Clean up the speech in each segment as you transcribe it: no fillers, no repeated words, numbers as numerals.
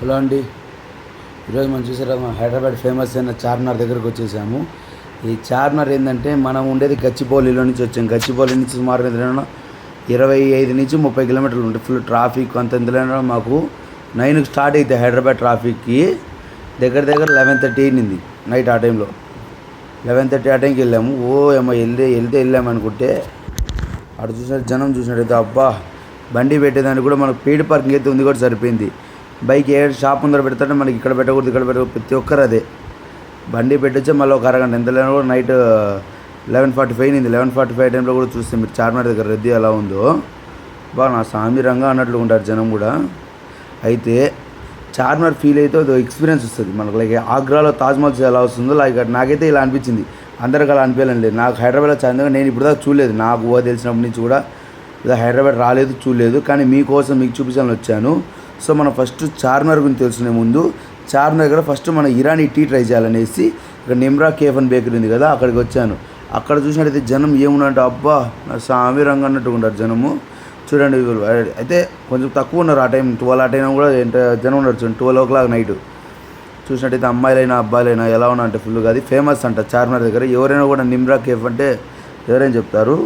Hello అండి. ఈరోజు మనం చూసారా హైదరాబాద్ ఫేమస్ అయిన చార్మినార్ దగ్గరకు వచ్చేసాము. ఈ చార్మినార్ ఏంటంటే మనం ఉండేది గచ్చిబౌలిలో నుంచి వచ్చాం. గచ్చిబౌలి నుంచి సుమారు 25 నుంచి 30 కిలోమీటర్లు ఉంటుంది. ఫుల్ ట్రాఫిక్ అంత ఇందులో మాకు 9కి స్టార్ట్ అవుతాయి హైదరాబాద్ ట్రాఫిక్కి. దగ్గర 11:30 అయింది నైట్. ఆ టైంలో 11:30 ఆ టైంకి వెళ్ళాము. వెళ్ళాము అనుకుంటే అటు చూసినట్టు జనం చూసినట్టయితే అబ్బా, బండి పెట్టేదానికి కూడా మనకు పెయిడ్ పార్కింగ్ అయితే ఉంది కూడా సరిపోయింది. బైక్ ఏ షాప్ ముందర పెడతాంటే మనకి ఇక్కడ పెట్టకూడదు, ఇక్కడ పెట్టకూడదు, ప్రతి ఒక్కరు అదే బండి పెట్టొచ్చే. మళ్ళీ ఒక అరగంట ఎంత లేని కూడా నైట్ 11:45 అయింది. 11:45 టైంలో కూడా చూస్తే మీరు చార్మినార్ దగ్గర రద్దీ ఎలా ఉందో, బాగా నా సామిరంగా అన్నట్లు ఉంటారు జనం కూడా. అయితే చార్మినార్ ఫీల్ అయితే అది ఎక్స్పీరియన్స్ వస్తుంది మనకు. లైక్ ఆగ్రాలో తాజ్మహల్ ఎలా వస్తుందో లైక్ నాకైతే ఇలా అనిపించింది. అందరికి అలా అనిపించలేదు. నాకు హైదరాబాద్లో చార్మినార్ నేను ఇప్పుడు దాకా చూడలేదు. నాకు తెలిసినప్పటి నుంచి కూడా ఇలా హైదరాబాద్ రాలేదు, చూడలేదు. కానీ మీకోసం మీకు చూపించాలని వచ్చాను. సో మనం ఫస్ట్ చార్మినార్ గురించి తెలుసుకునే ముందు చార్మినార్ దగ్గర ఫస్ట్ మన ఇరానీ టీ ట్రై చేయాలనేసి ఇక్కడ నిమ్రా కేఫ్ అని బేకరీ ఉంది కదా, అక్కడికి వచ్చాను. అక్కడ చూసినట్టయితే జనం ఏమున్నారంటే అబ్బా, నా సామిరంగా అన్నట్టు ఉంటారు జనము. చూడండి, అయితే కొంచెం తక్కువ ఉన్నారు ఆ టైం. 12 ఆ టైం కూడా ఎంత జనం ఉన్నారు చూడండి. 12 o'clock నైట్. చూసినట్టయితే అమ్మాయిలైనా అబ్బాయిలైనా ఎలా ఉన్నా అంటే ఫుల్గా అది ఫేమస్ అంట చార్మినార్ దగ్గర. ఎవరైనా కూడా నిమ్రా కేఫ్ అంటే ఎవరైనా చెప్తారు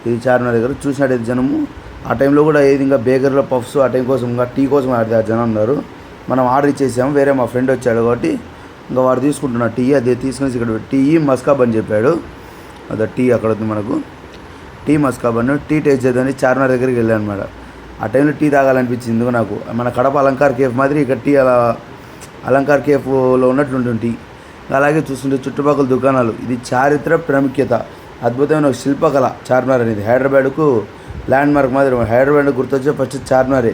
ఇది చార్మినార్ దగ్గర. చూసినట్టయితే జనము ఆ టైంలో కూడా ఏది ఇంకా బేకరీలో పఫ్స్ ఆ టైం కోసం ఇంకా టీ కోసం ఆడితే ఆ జనం ఉన్నారు. మనం ఆర్డర్ ఇచ్చేసాము. వేరే మా ఫ్రెండ్ వచ్చాడు కాబట్టి ఇంకా వాడు తీసుకుంటున్నాడు టీ. అదే తీసుకుని ఇక్కడ టీ మస్కాబ్ అని చెప్పాడు. అదే టీ అక్కడ ఉంది మనకు. టీ మస్కాబ్ అని టీ టేస్ట్ చేద్దామని చార్మినార్ దగ్గరికి వెళ్ళాను అనమాట. ఆ టైంలో టీ తాగాలనిపించింది ఎందుకు నాకు. మన కడప అలంకార్ కేఫ్ మాదిరి ఇక్కడ టీ అలా అలంకార్ కేఫ్లో ఉన్నట్లుంటుంది టీ. అలాగే చూస్తుంటే చుట్టుపక్కల దుకాణాలు. ఇది చారిత్ర ప్రాముఖ్యత, అద్భుతమైన ఒక శిల్పకళ చార్మినార్ అనేది. హైదరాబాద్కు ల్యాండ్ మార్క్ మాదిరి. హైదరాబాద్ గుర్తొచ్చే ఫస్ట్ చార్మినారే.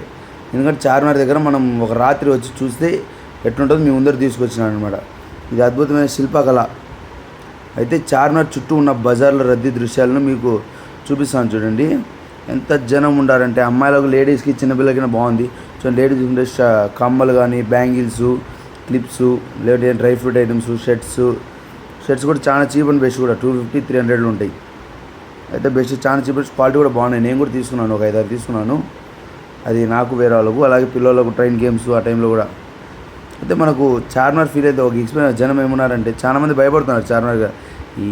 ఎందుకంటే చార్మినార్ దగ్గర మనం ఒక రాత్రి వచ్చి చూస్తే ఎట్లుంటుందో మీ ముందర తీసుకొచ్చినాను అనమాట. ఇది అద్భుతమైన శిల్పకళ. అయితే చార్మినార్ చుట్టూ ఉన్న బజార్ల రద్దీ దృశ్యాలను మీకు చూపిస్తాను చూడండి. ఎంత జనం ఉండారంటే అమ్మాయిలకు, లేడీస్కి, చిన్నపిల్లలకి బాగుంది. సో లేడీస్ ఉండే కమ్మలు కానీ, బ్యాంగిల్స్, క్లిప్స్, లేదంటే డ్రై ఫ్రూట్ ఐటమ్స్, షర్ట్స్ కూడా చాలా చీప్ అండ్ బెస్ట్ కూడా 250, 300 ఉంటాయి. అయితే బెస్ట్ చాలా చీప్, క్వాలిటీ కూడా బాగున్నాయి. నేను కూడా తీసుకున్నాను, ఒక 5-6 తీసుకున్నాను. అది నాకు, వేరే వాళ్ళకు, అలాగే పిల్లలకు ట్రైన్ గేమ్స్ ఆ టైంలో కూడా. అయితే మనకు చార్మినార్ ఫీల్ అయితే ఒక ఎక్స్పీరియన్స్. జనం ఏమన్నారంటే చాలామంది భయపడుతున్నారు చార్మినార్. ఈ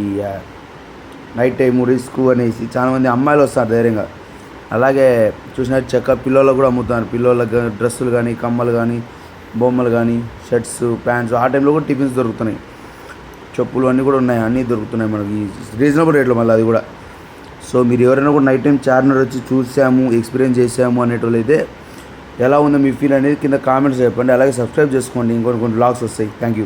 నైట్ టైము రిస్క్ అనేసి చాలామంది అమ్మాయిలు వస్తారు ధైర్యంగా. అలాగే చూసినట్టు పిల్లలకు కూడా అమ్ముతున్నారు. పిల్లలకు డ్రెస్సులు కానీ, కమ్మలు కానీ, బొమ్మలు కానీ, షర్ట్స్, ప్యాంట్స్. ఆ టైంలో కూడా టిఫిన్స్ దొరుకుతున్నాయి, చెప్పులు అన్నీ కూడా ఉన్నాయి. అన్నీ దొరుకుతున్నాయి మనకి రీజనబుల్ రేట్లో మళ్ళీ అది కూడా. సో మీరు ఎవరైనా కూడా నైట్ టైం చార్మినార్ వచ్చి చూసాము, ఎక్స్పీరియన్స్ చేసాము అనేటోళ్ళు అయితే ఎలా ఉందో మీ ఫీల్ అనేది కింద కామెంట్స్ చెప్పండి. అలాగే సబ్స్క్రైబ్ చేసుకోండి, ఇంకొన్ని వ్లాగ్స్ వస్తాయి. Thank you.